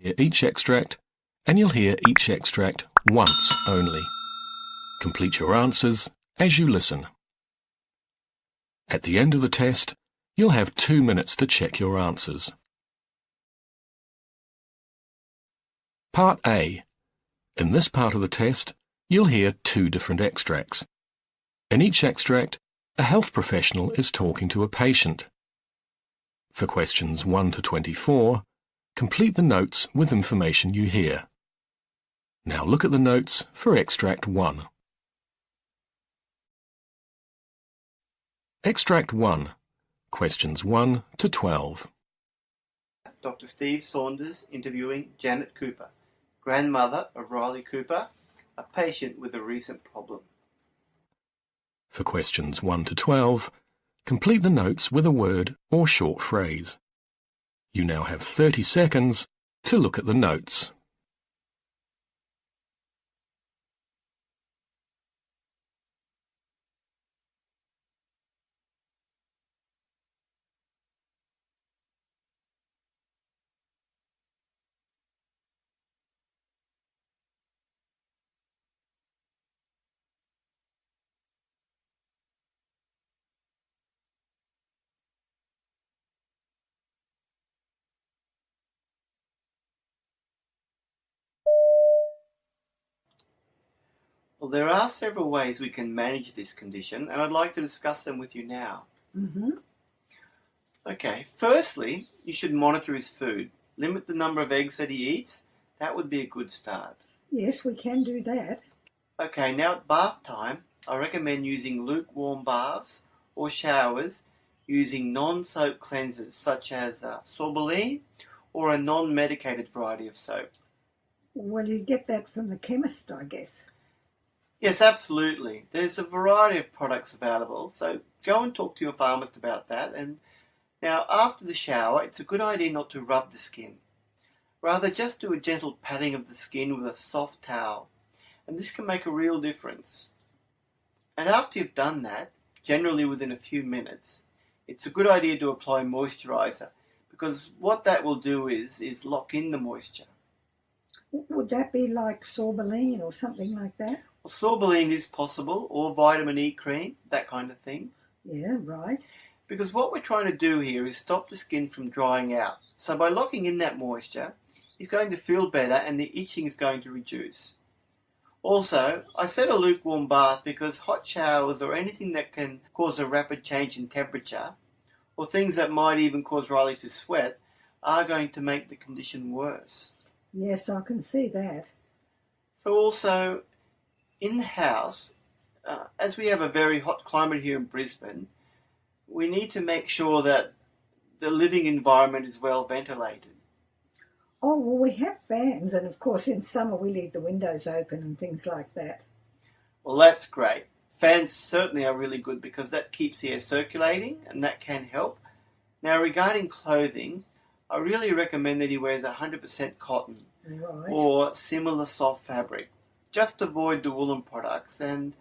each extract, and you'll hear each extract once only. Complete your answers as you listen. At the end of the test, you'll have 2 minutes to check your answers. Part A. In this part of the test, you'll hear 2 different extracts. In each extract, a health professional is talking to a patient. For questions 1 to 24, complete the notes with information you hear. Now look at the notes for Extract 1. Extract 1. Questions 1 to 12. Dr. Steve Saunders interviewing Janet Cooper, grandmother of Riley Cooper, a patient with a recent problem. For questions 1 to 12, complete the notes with a word or short phrase. You now have 30 seconds to look at the notes. Well, there are several ways we can manage this condition, and I'd like to discuss them with you now. Okay, firstly, you should monitor his food. Limit the number of eggs that he eats. That would be a good start. Yes, we can do that. Okay, now at bath time, I recommend using lukewarm baths or showers using non-soap cleansers such as Sorboline or a non-medicated variety of soap. Well, you get that from the chemist, I guess. Yes, absolutely. There's a variety of products available, so go and talk to your pharmacist about that. And now, after the shower, it's a good idea not to rub the skin. Rather, just do a gentle patting of the skin with a soft towel, and this can make a real difference. And after you've done that, generally within a few minutes, it's a good idea to apply moisturizer, because what that will do is lock in the moisture. Would that be like Sorboline or something like that? Well, Sorboline is possible, or vitamin E cream, that kind of thing. Yeah, right. Because what we're trying to do here is stop the skin from drying out. So by locking in that moisture, he's going to feel better and the itching is going to reduce. Also, I said a lukewarm bath because hot showers or anything that can cause a rapid change in temperature, or things that might even cause Riley to sweat, are going to make the condition worse. Yes, I can see that. So also, in the house, as we have a very hot climate here in Brisbane, we need to make sure that the living environment is well ventilated. Oh, well, we have fans, and of course in summer we leave the windows open and things like that. Well, that's great. Fans certainly are really good because that keeps the air circulating and that can help. Now, regarding clothing, I really recommend that he wears 100% cotton or similar soft fabric. Just avoid the woolen products and,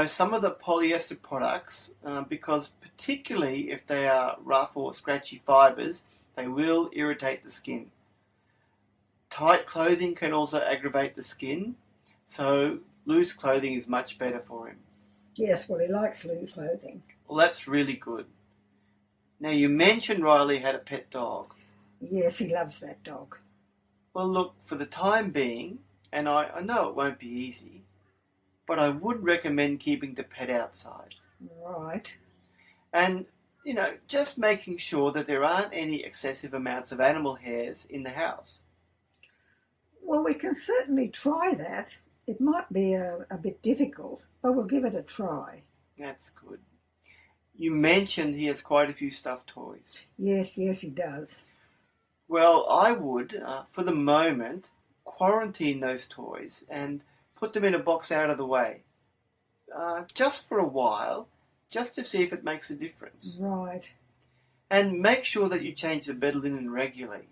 some of the polyester products, because particularly if they are rough or scratchy fibres, they will irritate the skin. Tight clothing can also aggravate the skin, so loose clothing is much better for him. Yes, well, he likes loose clothing. Well, that's really good. Now, you mentioned Riley had a pet dog. Yes, he loves that dog. Well, look, for the time being, and I know it won't be easy, but I would recommend keeping the pet outside. Right. And, just making sure that there aren't any excessive amounts of animal hairs in the house. Well, we can certainly try that. It might be a bit difficult, but we'll give it a try. That's good. You mentioned he has quite a few stuffed toys. Yes, he does. Well, I would, for the moment, quarantine those toys and put them in a box out of the way. Just for a while, just to see if it makes a difference. Right. And make sure that you change the bed linen regularly.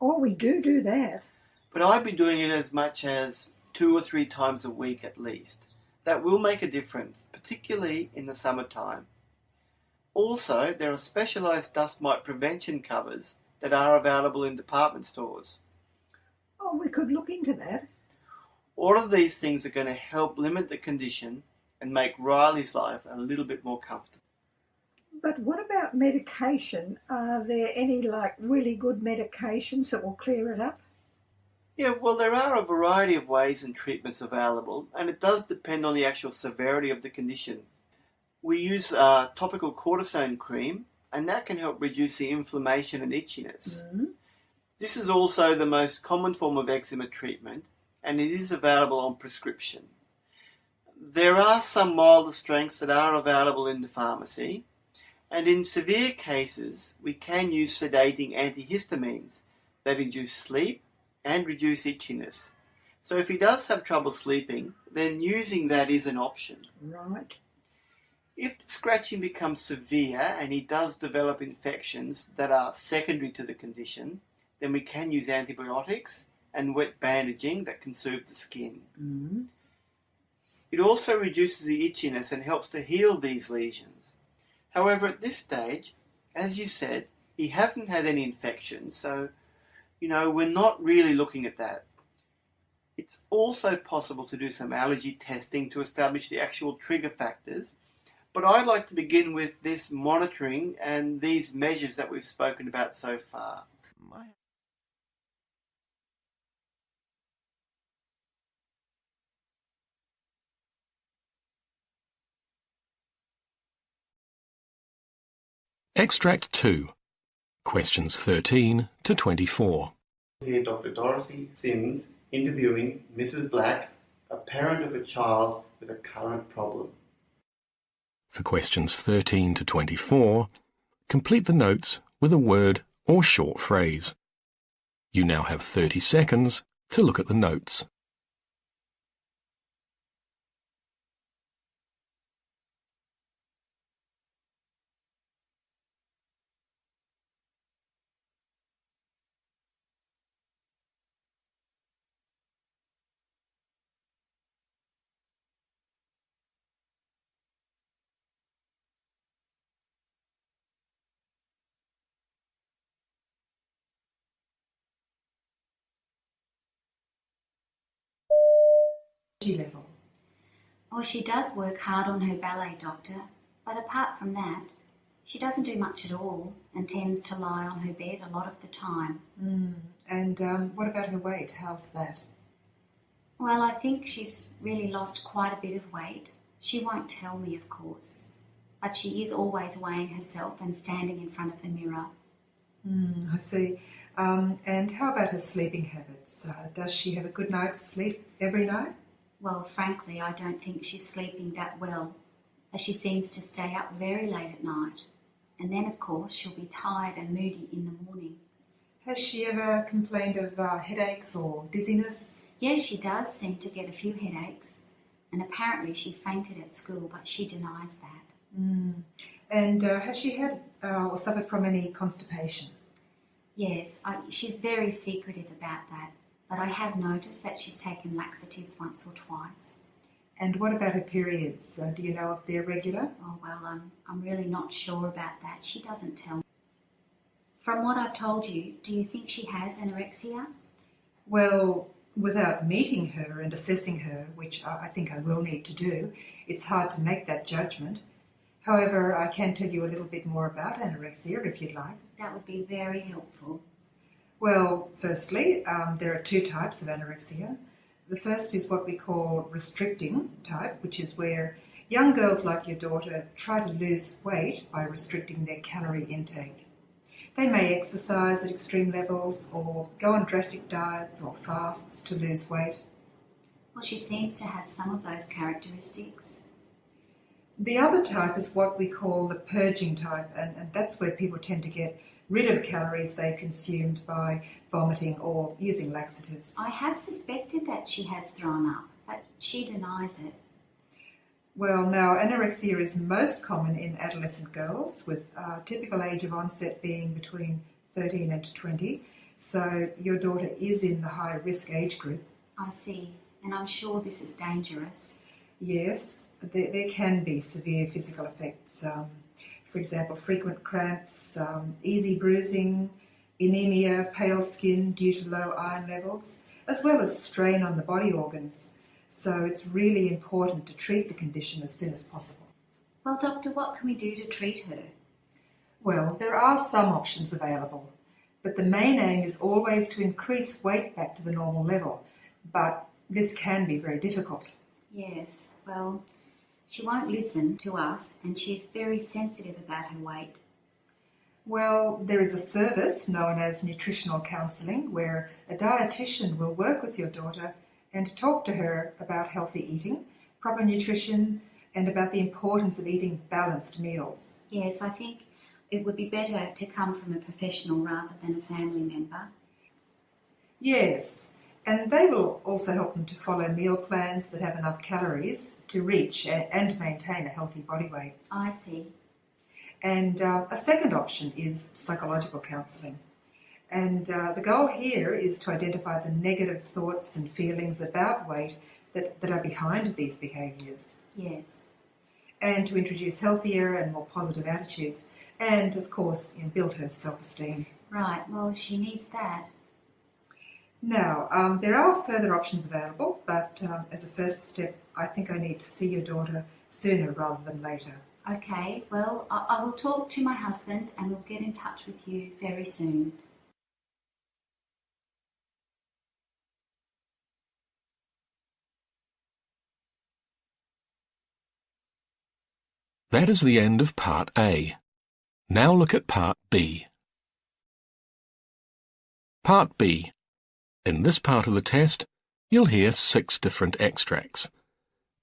Oh, we do that. But I've been doing it as much as 2 or 3 times a week at least. That will make a difference, particularly in the summertime. Also, there are specialised dust mite prevention covers that are available in department stores. Oh, we could look into that. All of these things are going to help limit the condition and make Riley's life a little bit more comfortable. But what about medication? Are there any really good medications that will clear it up? Yeah, well, there are a variety of ways and treatments available, and it does depend on the actual severity of the condition. We use topical cortisone cream, and that can help reduce the inflammation and itchiness. This is also the most common form of eczema treatment, and it is available on prescription. There are some milder strengths that are available in the pharmacy, and in severe cases, we can use sedating antihistamines that induce sleep and reduce itchiness. So if he does have trouble sleeping, then using that is an option. Right. If the scratching becomes severe and he does develop infections that are secondary to the condition, then we can use antibiotics and wet bandaging that can soothe the skin. It also reduces the itchiness and helps to heal these lesions. However, at this stage, as you said, he hasn't had any infections, so, we're not really looking at that. It's also possible to do some allergy testing to establish the actual trigger factors, but I'd like to begin with this monitoring and these measures that we've spoken about so far. Extract 2. Questions 13 to 24. Here, Dr. Dorothy Sims interviewing Mrs. Black, a parent of a child with a current problem. For questions 13 to 24, complete the notes with a word or short phrase. You now have 30 seconds to look at the notes. Level. Well, she does work hard on her ballet, doctor, but apart from that, she doesn't do much at all and tends to lie on her bed a lot of the time. And what about her weight? How's that? Well, I think she's really lost quite a bit of weight. She won't tell me, of course, but she is always weighing herself and standing in front of the mirror. I see. And how about her sleeping habits? Does she have a good night's sleep every night? Well, frankly, I don't think she's sleeping that well, as she seems to stay up very late at night. And then, of course, she'll be tired and moody in the morning. Has she ever complained of headaches or dizziness? Yes, she does seem to get a few headaches, and apparently she fainted at school, but she denies that. And has she had or suffered from any constipation? Yes, she's very secretive about that, but I have noticed that she's taken laxatives once or twice. And what about her periods? Do you know if they're regular? Oh, well, I'm really not sure about that. She doesn't tell me. From what I've told you, do you think she has anorexia? Well, without meeting her and assessing her, which I think I will need to do, it's hard to make that judgment. However, I can tell you a little bit more about anorexia if you'd like. That would be very helpful. Well, firstly, there are two types of anorexia. The first is what we call restricting type, which is where young girls like your daughter try to lose weight by restricting their calorie intake. They may exercise at extreme levels or go on drastic diets or fasts to lose weight. Well, she seems to have some of those characteristics. The other type is what we call the purging type, and that's where people tend to get rid of calories they've consumed by vomiting or using laxatives. I have suspected that she has thrown up, but she denies it. Well, now, anorexia is most common in adolescent girls, with typical age of onset being between 13 and 20. So your daughter is in the high-risk age group. I see, and I'm sure this is dangerous. Yes, there can be severe physical effects. For example, frequent cramps, easy bruising, anemia, pale skin due to low iron levels, as well as strain on the body organs. So it's really important to treat the condition as soon as possible. Well, Doctor, what can we do to treat her? Well, there are some options available, but the main aim is always to increase weight back to the normal level. But this can be very difficult. Yes, well, she won't listen to us and she's very sensitive about her weight. Well, there is a service known as nutritional counselling where a dietitian will work with your daughter and talk to her about healthy eating, proper nutrition, and about the importance of eating balanced meals. Yes, I think it would be better to come from a professional rather than a family member. Yes, and they will also help them to follow meal plans that have enough calories to reach and maintain a healthy body weight. I see. And a second option is psychological counselling. And the goal here is to identify the negative thoughts and feelings about weight that are behind these behaviours. Yes. And to introduce healthier and more positive attitudes. And, of course, build her self-esteem. Right, well, she needs that. Now, there are further options available, but as a first step, I think I need to see your daughter sooner rather than later. Okay, well, I will talk to my husband and we'll get in touch with you very soon. That is the end of Part A. Now look at Part B. Part B. In this part of the test, you'll hear 6 different extracts.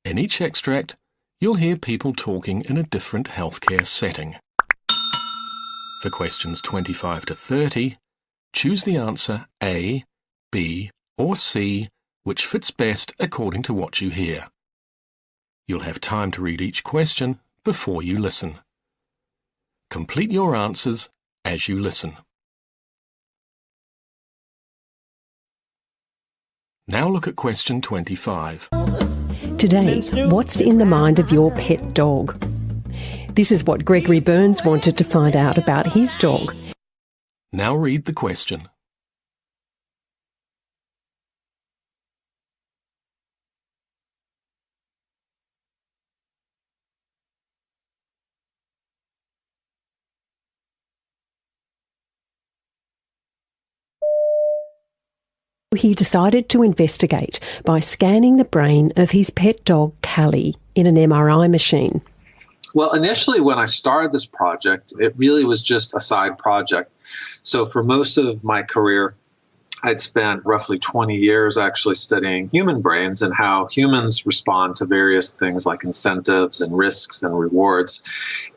In each extract, you'll hear people talking in a different healthcare setting. For questions 25 to 30, choose the answer A, B, or C, which fits best according to what you hear. You'll have time to read each question before you listen. Complete your answers as you listen. Now look at question 25. Today, what's in the mind of your pet dog? This is what Gregory Burns wanted to find out about his dog. Now read the question. He decided to investigate by scanning the brain of his pet dog, Callie, in an MRI machine. Well, initially when I started this project, it really was just a side project. So for most of my career, I'd spent roughly 20 years actually studying human brains and how humans respond to various things like incentives and risks and rewards.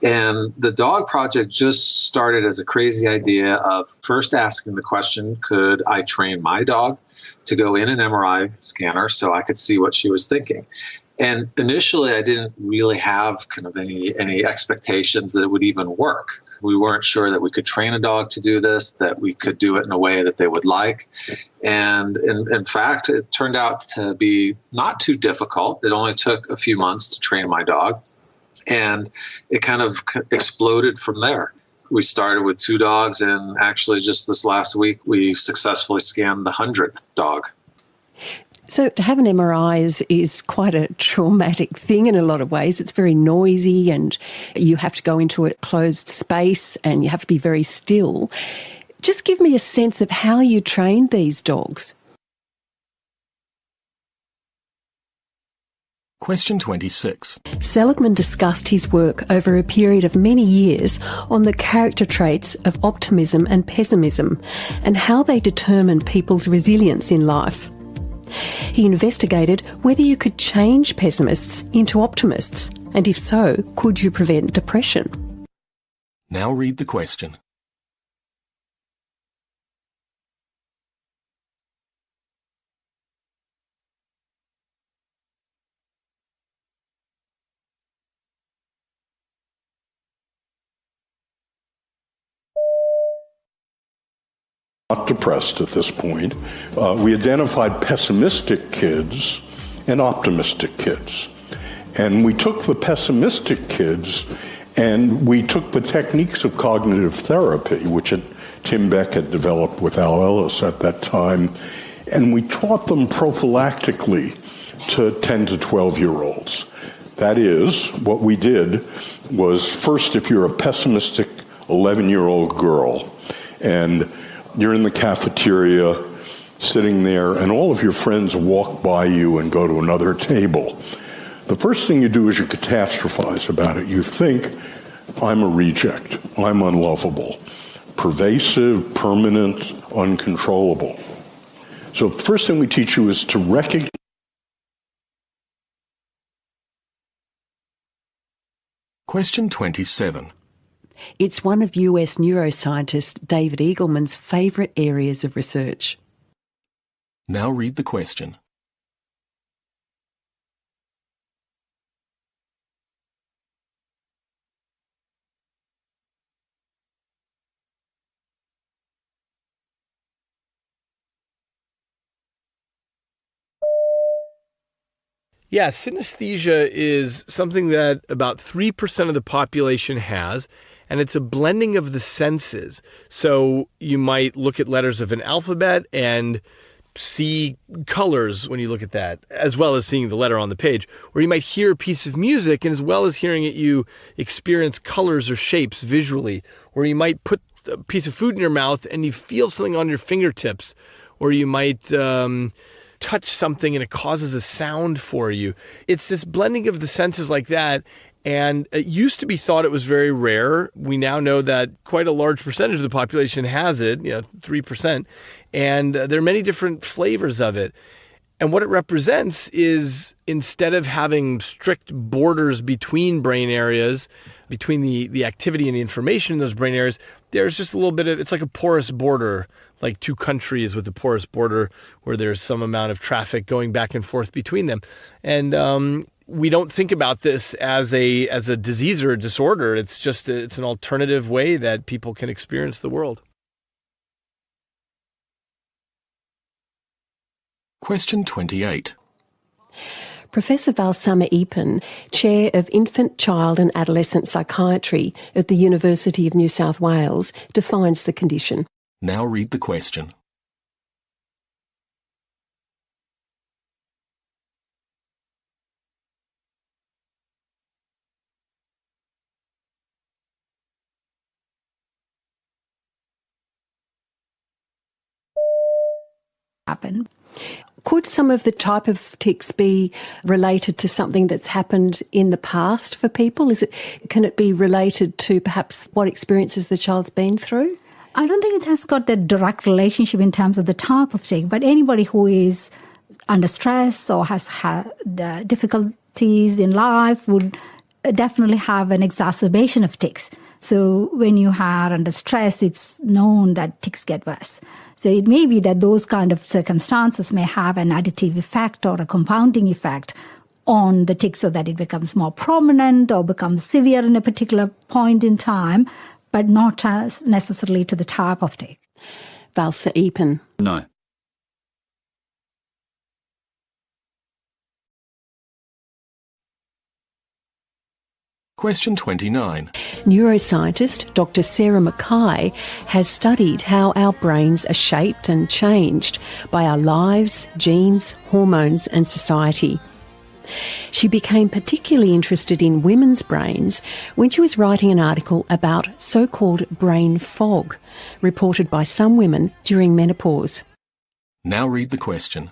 And the dog project just started as a crazy idea of first asking the question, could I train my dog to go in an MRI scanner so I could see what she was thinking? And initially, I didn't really have kind of any expectations that it would even work. We weren't sure that we could train a dog to do this, that we could do it in a way that they would like. And in fact, it turned out to be not too difficult. It only took a few months to train my dog. And it kind of exploded from there. We started with 2 dogs, and actually just this last week, we successfully scanned the 100th dog. So to have an MRI is quite a traumatic thing in a lot of ways. It's very noisy and you have to go into a closed space and you have to be very still. Just give me a sense of how you trained these dogs. Question 26. Seligman discussed his work over a period of many years on the character traits of optimism and pessimism and how they determine people's resilience in life. He investigated whether you could change pessimists into optimists, and if so, could you prevent depression? Now read the question. Not depressed at this point. We identified pessimistic kids and optimistic kids. And we took the pessimistic kids and we took the techniques of cognitive therapy, which Tim Beck had developed with Al Ellis at that time, and we taught them prophylactically to 10 to 12-year-olds. That is, what we did was, first, if you're a pessimistic 11-year-old girl and you're in the cafeteria sitting there and all of your friends walk by you and go to another table, the first thing you do is you catastrophize about it. You think, I'm a reject, I'm unlovable, pervasive, permanent, uncontrollable. So the first thing we teach you is to recognize. Question 27. It's one of US neuroscientist David Eagleman's favourite areas of research. Now read the question. Yeah, synesthesia is something that about 3% of the population has, and it's a blending of the senses. So you might look at letters of an alphabet and see colors when you look at that, as well as seeing the letter on the page. Or you might hear a piece of music, and as well as hearing it, you experience colors or shapes visually. Or you might put a piece of food in your mouth and you feel something on your fingertips. Or you might touch something and it causes a sound for you. It's this blending of the senses like that. And it used to be thought it was very rare. We now know that quite a large percentage of the population has it, 3%. And there are many different flavors of it. And what it represents is, instead of having strict borders between brain areas, between the activity and the information in those brain areas, there's just a little bit of, it's like a porous border, like two countries with a porous border where there's some amount of traffic going back and forth between them. And we don't think about this as a disease or a disorder. It's just it's an alternative way that people can experience the world. Question 28. Professor Valsamma Eapen, Chair of Infant, Child and Adolescent Psychiatry at the University of New South Wales, defines the condition. Now read the question. Happen. Could some of the type of tics be related to something that's happened in the past for people? Can it be related to perhaps what experiences the child's been through? I don't think it has got a direct relationship in terms of the type of tic, but anybody who is under stress or has had difficulties in life would definitely have an exacerbation of tics. So when you are under stress, it's known that tics get worse. So it may be that those kind of circumstances may have an additive effect or a compounding effect on the tic so that it becomes more prominent or becomes severe in a particular point in time, but not as necessarily to the type of tic. Valsa Eapen. No. Question 29. Neuroscientist Dr. Sarah Mackay has studied how our brains are shaped and changed by our lives, genes, hormones and society. She became particularly interested in women's brains when she was writing an article about so-called brain fog, reported by some women during menopause. Now read the question.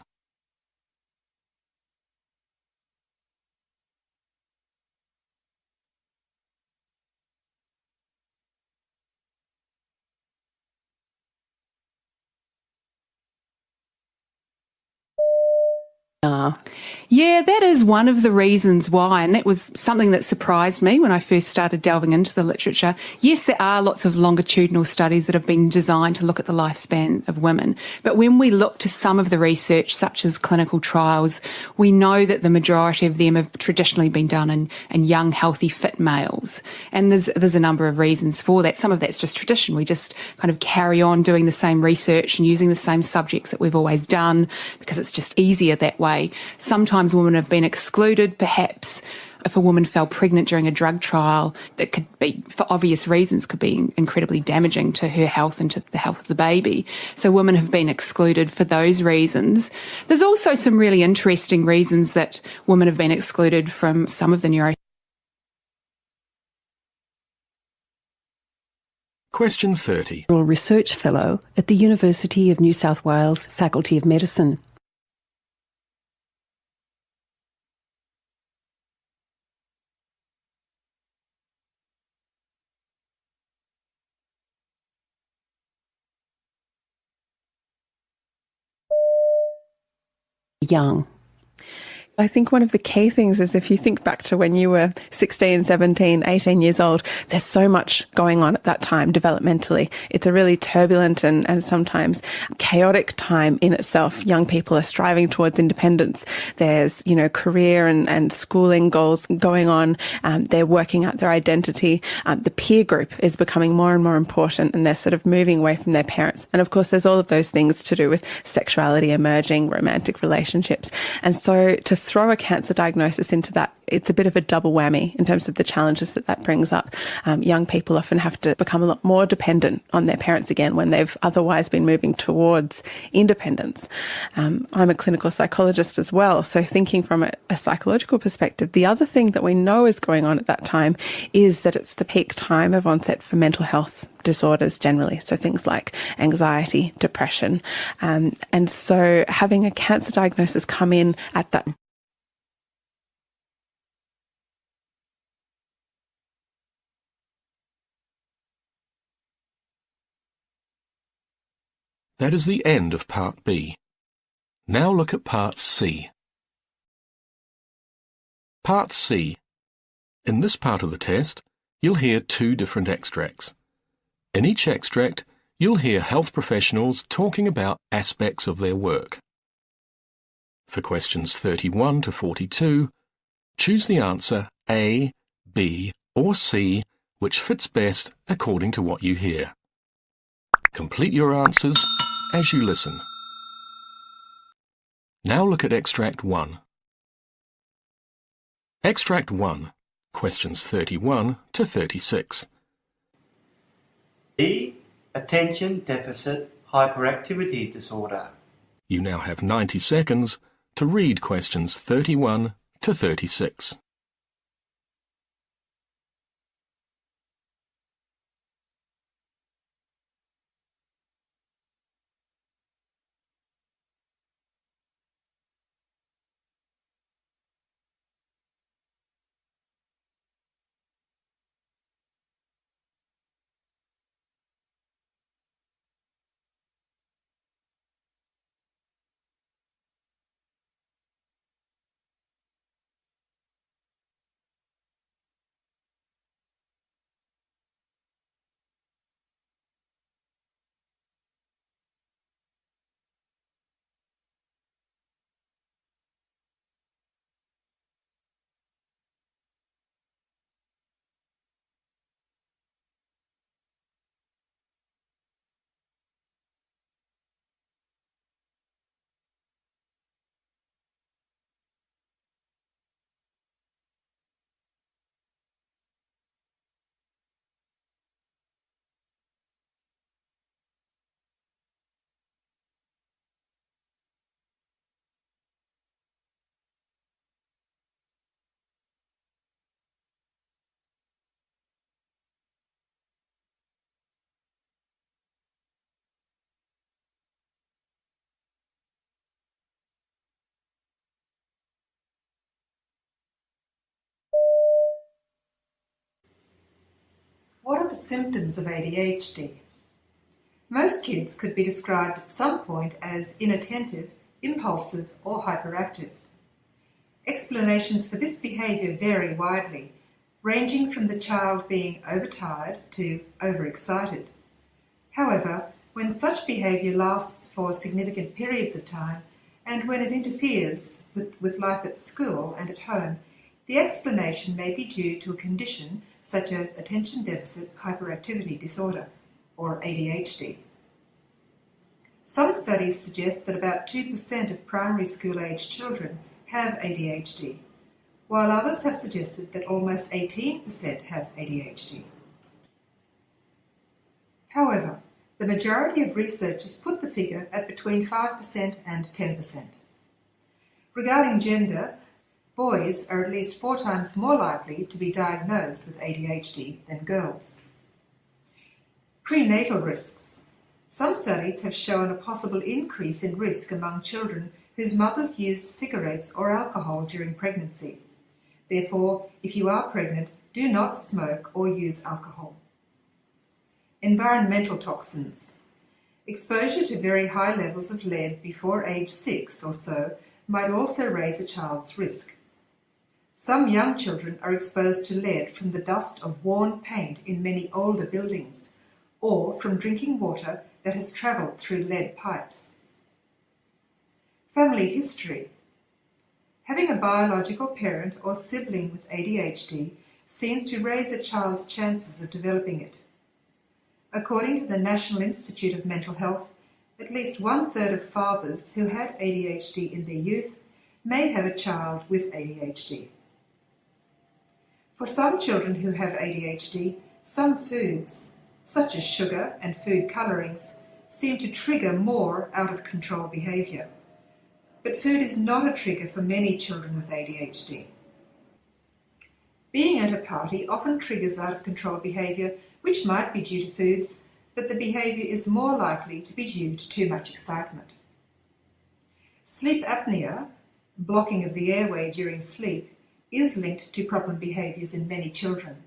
Yeah, that is one of the reasons why, and that was something that surprised me when I first started delving into the literature. Yes, there are lots of longitudinal studies that have been designed to look at the lifespan of women, but when we look to some of the research, such as clinical trials, we know that the majority of them have traditionally been done in young, healthy, fit males, and there's a number of reasons for that. Some of that's just tradition. We just kind of carry on doing the same research and using the same subjects that we've always done because it's just easier that way. Sometimes women have been excluded, perhaps If a woman fell pregnant during a drug trial, that could be, for obvious reasons, could be incredibly damaging to her health and to the health of the baby. So women have been excluded for those reasons. There's also some really interesting reasons that women have been excluded from some of the neuro. Question 30. Research Fellow at the University of New South Wales Faculty of Medicine. Young. I think one of the key things is if you think back to when you were 16, 17, 18 years old, there's so much going on at that time developmentally. It's a really turbulent and sometimes chaotic time in itself. Young people are striving towards independence. There's, career and schooling goals going on. They're working out their identity. The peer group is becoming more and more important, and they're sort of moving away from their parents. And of course, there's all of those things to do with sexuality emerging, romantic relationships. And so to throw a cancer diagnosis into that, it's a bit of a double whammy in terms of the challenges that brings up. Young people often have to become a lot more dependent on their parents again when they've otherwise been moving towards independence. I'm a clinical psychologist as well, so thinking from a psychological perspective, the other thing that we know is going on at that time is that it's the peak time of onset for mental health disorders generally, so things like anxiety, depression, and so having a cancer diagnosis come in at that. That is the end of Part B. Now look at Part C. Part C. In this part of the test, you'll hear two different extracts. In each extract, you'll hear health professionals talking about aspects of their work. For questions 31 to 42, choose the answer A, B, or C, which fits best according to what you hear. Complete your answers as you listen. Now look at Extract 1. Extract 1, questions 31 to 36. E. Attention Deficit Hyperactivity Disorder. You now have 90 seconds to read questions 31 to 36. What are the symptoms of ADHD? Most kids could be described at some point as inattentive, impulsive, or hyperactive. Explanations for this behaviour vary widely, ranging from the child being overtired to overexcited. However, when such behaviour lasts for significant periods of time, and when it interferes with life at school and at home, the explanation may be due to a condition such as attention deficit hyperactivity disorder, or ADHD. Some studies suggest that about 2% of primary school-aged children have ADHD, while others have suggested that almost 18% have ADHD. However, the majority of researchers put the figure at between 5% and 10%. Regarding gender, boys are at least 4 times more likely to be diagnosed with ADHD than girls. Prenatal risks. Some studies have shown a possible increase in risk among children whose mothers used cigarettes or alcohol during pregnancy. Therefore, if you are pregnant, do not smoke or use alcohol. Environmental toxins. Exposure to very high levels of lead before age 6 or so might also raise a child's risk. Some young children are exposed to lead from the dust of worn paint in many older buildings, or from drinking water that has travelled through lead pipes. Family history. Having a biological parent or sibling with ADHD seems to raise a child's chances of developing it. According to the National Institute of Mental Health, at least 1/3 of fathers who had ADHD in their youth may have a child with ADHD. For some children who have ADHD, some foods, such as sugar and food colourings, seem to trigger more out-of-control behaviour. But food is not a trigger for many children with ADHD. Being at a party often triggers out-of-control behaviour, which might be due to foods, but the behaviour is more likely to be due to too much excitement. Sleep apnea, blocking of the airway during sleep, is linked to problem behaviours in many children.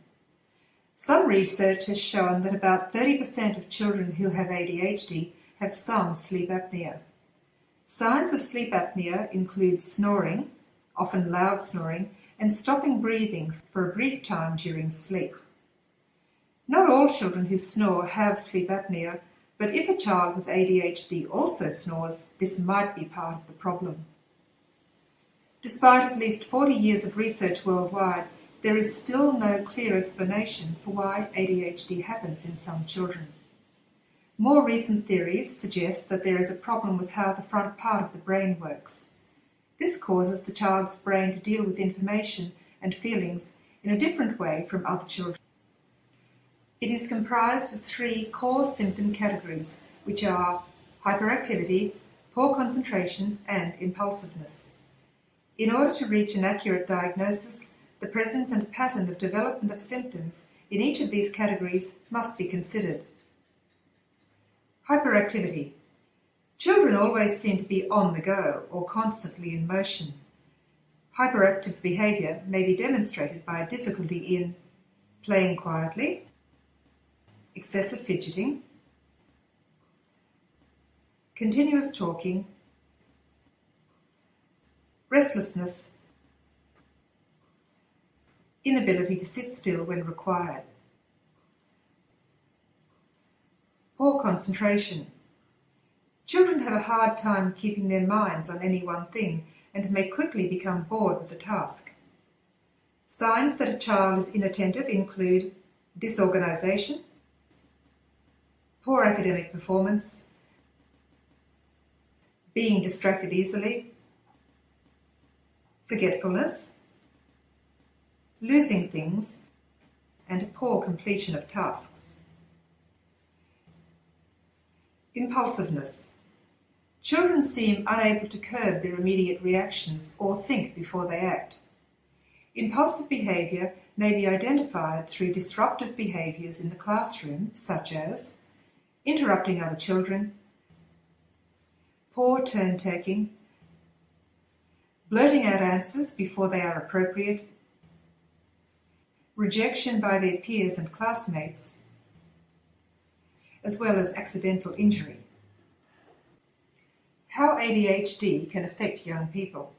Some research has shown that about 30% of children who have ADHD have some sleep apnea. Signs of sleep apnea include snoring, often loud snoring, and stopping breathing for a brief time during sleep. Not all children who snore have sleep apnea, but if a child with ADHD also snores, this might be part of the problem. Despite at least 40 years of research worldwide, there is still no clear explanation for why ADHD happens in some children. More recent theories suggest that there is a problem with how the front part of the brain works. This causes the child's brain to deal with information and feelings in a different way from other children. It is comprised of 3 core symptom categories, which are hyperactivity, poor concentration, and impulsiveness. In order to reach an accurate diagnosis, the presence and pattern of development of symptoms in each of these categories must be considered. Hyperactivity. Children always seem to be on the go or constantly in motion. Hyperactive behaviour may be demonstrated by a difficulty in playing quietly, excessive fidgeting, continuous talking, restlessness, inability to sit still when required. Poor concentration. Children have a hard time keeping their minds on any one thing and may quickly become bored with the task. Signs that a child is inattentive include disorganization, poor academic performance, being distracted easily, forgetfulness, losing things, and poor completion of tasks. Impulsiveness. Children seem unable to curb their immediate reactions or think before they act. Impulsive behaviour may be identified through disruptive behaviours in the classroom, such as interrupting other children, poor turn-taking, blurting out answers before they are appropriate, rejection by their peers and classmates, as well as accidental injury. How ADHD can affect young people.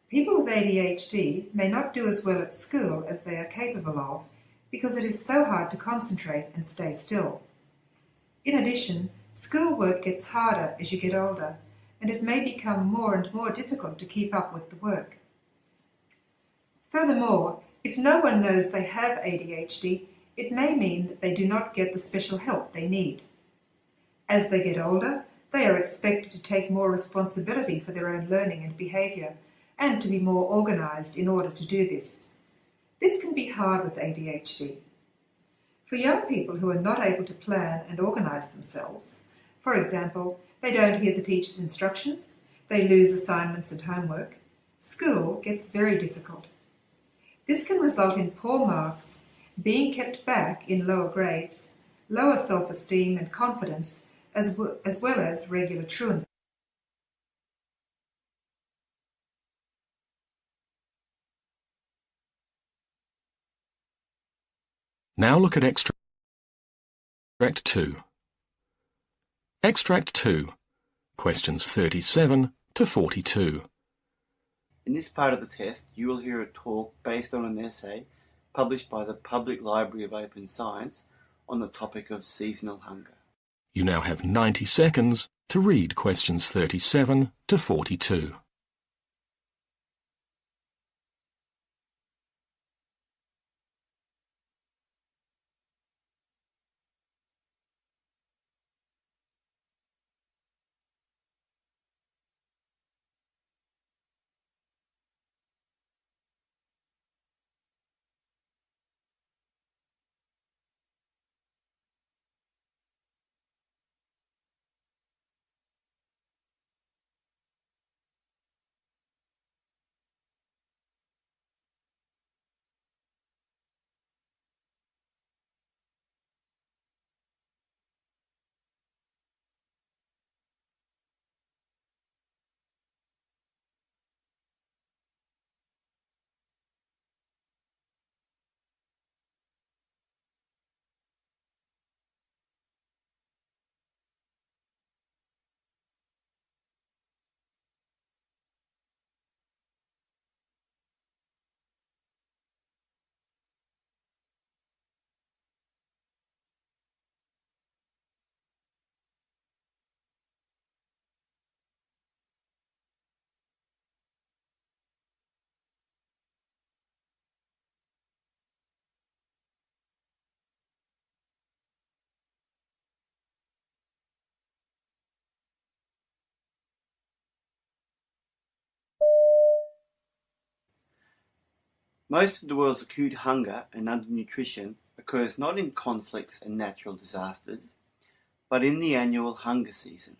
People with ADHD may not do as well at school as they are capable of because it is so hard to concentrate and stay still. In addition, schoolwork gets harder as you get older, and it may become more and more difficult to keep up with the work. Furthermore, if no one knows they have ADHD, it may mean that they do not get the special help they need. As they get older, they are expected to take more responsibility for their own learning and behaviour, and to be more organised in order to do this. This can be hard with ADHD. For young people who are not able to plan and organise themselves, for example, they don't hear the teacher's instructions, they lose assignments and homework, school gets very difficult. This can result in poor marks, being kept back in lower grades, lower self-esteem and confidence, as well as regular truancy. Now look at Extract 2. Extract 2, questions 37 to 42. In this part of the test, you will hear a talk based on an essay published by the Public Library of Open Science on the topic of seasonal hunger. You now have 90 seconds to read questions 37 to 42. Most of the world's acute hunger and undernutrition occurs not in conflicts and natural disasters, but in the annual hunger season.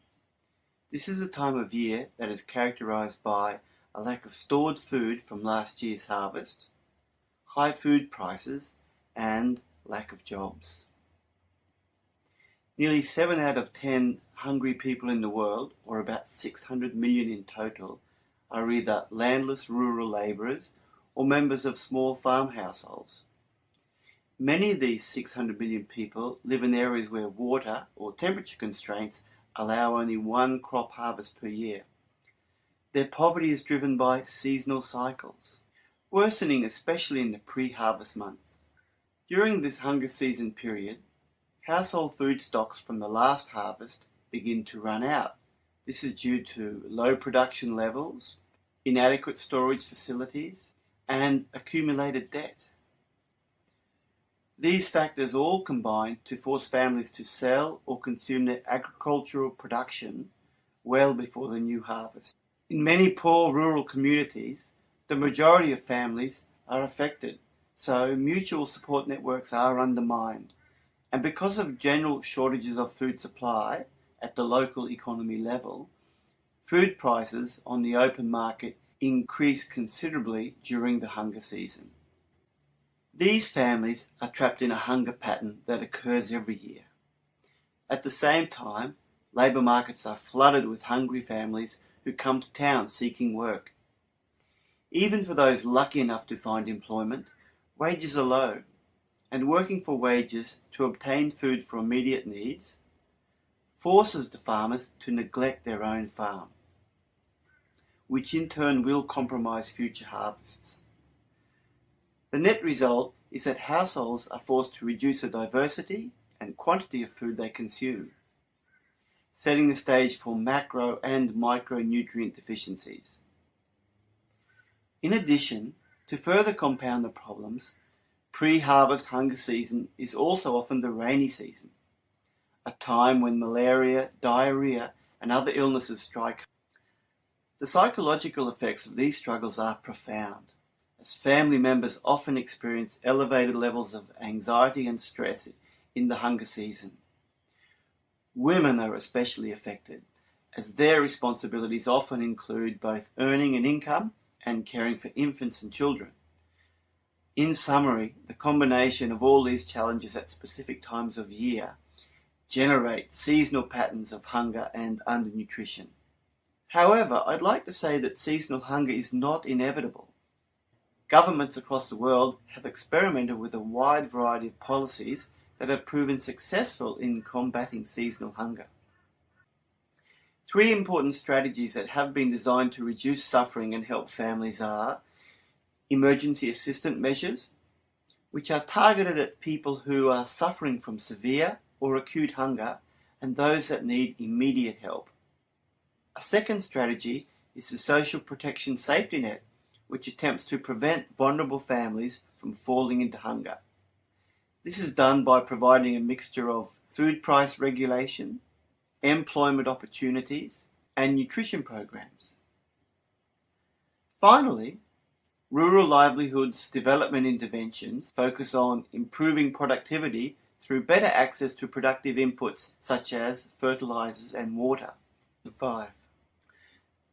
This is a time of year that is characterized by a lack of stored food from last year's harvest, high food prices, and lack of jobs. Nearly 7 out of 10 hungry people in the world, or about 600 million in total, are either landless rural labourers or members of small farm households. Many of these 600 million people live in areas where water or temperature constraints allow only one crop harvest per year. Their poverty is driven by seasonal cycles, worsening especially in the pre-harvest months. During this hunger season period, household food stocks from the last harvest begin to run out. This is due to low production levels, inadequate storage facilities, and accumulated debt. These factors all combine to force families to sell or consume their agricultural production well before the new harvest. In many poor rural communities, the majority of families are affected, so mutual support networks are undermined. And because of general shortages of food supply at the local economy level, food prices on the open market increase considerably during the hunger season. These families are trapped in a hunger pattern that occurs every year. At the same time, labour markets are flooded with hungry families who come to town seeking work. Even for those lucky enough to find employment, wages are low, and working for wages to obtain food for immediate needs forces the farmers to neglect their own farm, which in turn will compromise future harvests. The net result is that households are forced to reduce the diversity and quantity of food they consume, setting the stage for macro and micronutrient deficiencies. In addition, to further compound the problems, pre-harvest hunger season is also often the rainy season, a time when malaria, diarrhea, and other illnesses strike. The psychological effects of these struggles are profound, as family members often experience elevated levels of anxiety and stress in the hunger season. Women are especially affected, as their responsibilities often include both earning an income and caring for infants and children. In summary, the combination of all these challenges at specific times of year generate seasonal patterns of hunger and undernutrition. However, I'd like to say that seasonal hunger is not inevitable. Governments across the world have experimented with a wide variety of policies that have proven successful in combating seasonal hunger. 3 important strategies that have been designed to reduce suffering and help families are emergency assistance measures, which are targeted at people who are suffering from severe or acute hunger and those that need immediate help. A second strategy is the social protection safety net, which attempts to prevent vulnerable families from falling into hunger. This is done by providing a mixture of food price regulation, employment opportunities, and nutrition programs. Finally, rural livelihoods development interventions focus on improving productivity through better access to productive inputs such as fertilizers and water. 5.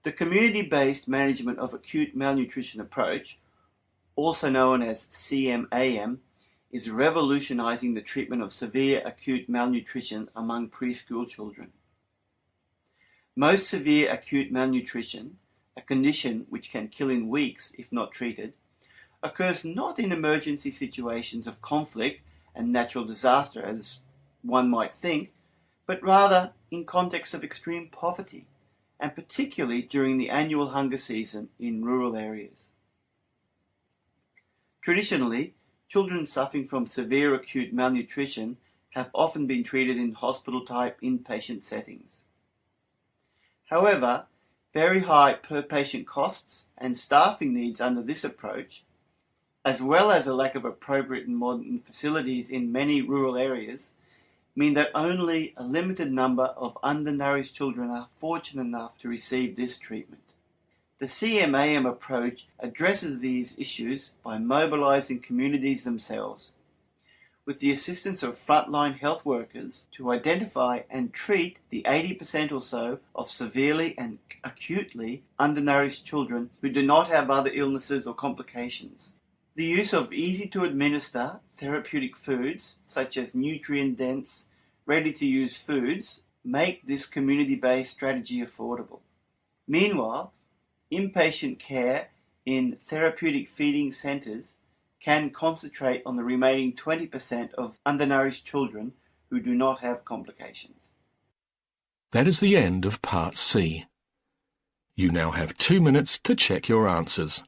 The community-based management of acute malnutrition approach, also known as CMAM, is revolutionizing the treatment of severe acute malnutrition among preschool children. Most severe acute malnutrition, a condition which can kill in weeks if not treated, occurs not in emergency situations of conflict and natural disaster as one might think, but rather in contexts of extreme poverty, and particularly during the annual hunger season in rural areas. Traditionally, children suffering from severe acute malnutrition have often been treated in hospital-type inpatient settings. However, very high per-patient costs and staffing needs under this approach, as well as a lack of appropriate and modern facilities in many rural areas, mean that only a limited number of undernourished children are fortunate enough to receive this treatment. The CMAM approach addresses these issues by mobilizing communities themselves, with the assistance of frontline health workers, to identify and treat the 80% or so of severely and acutely undernourished children who do not have other illnesses or complications. The use of easy-to-administer therapeutic foods, such as nutrient-dense, ready-to-use foods, make this community-based strategy affordable. Meanwhile, inpatient care in therapeutic feeding centres can concentrate on the remaining 20% of undernourished children who do not have complications. That is the end of Part C. You now have 2 minutes to check your answers.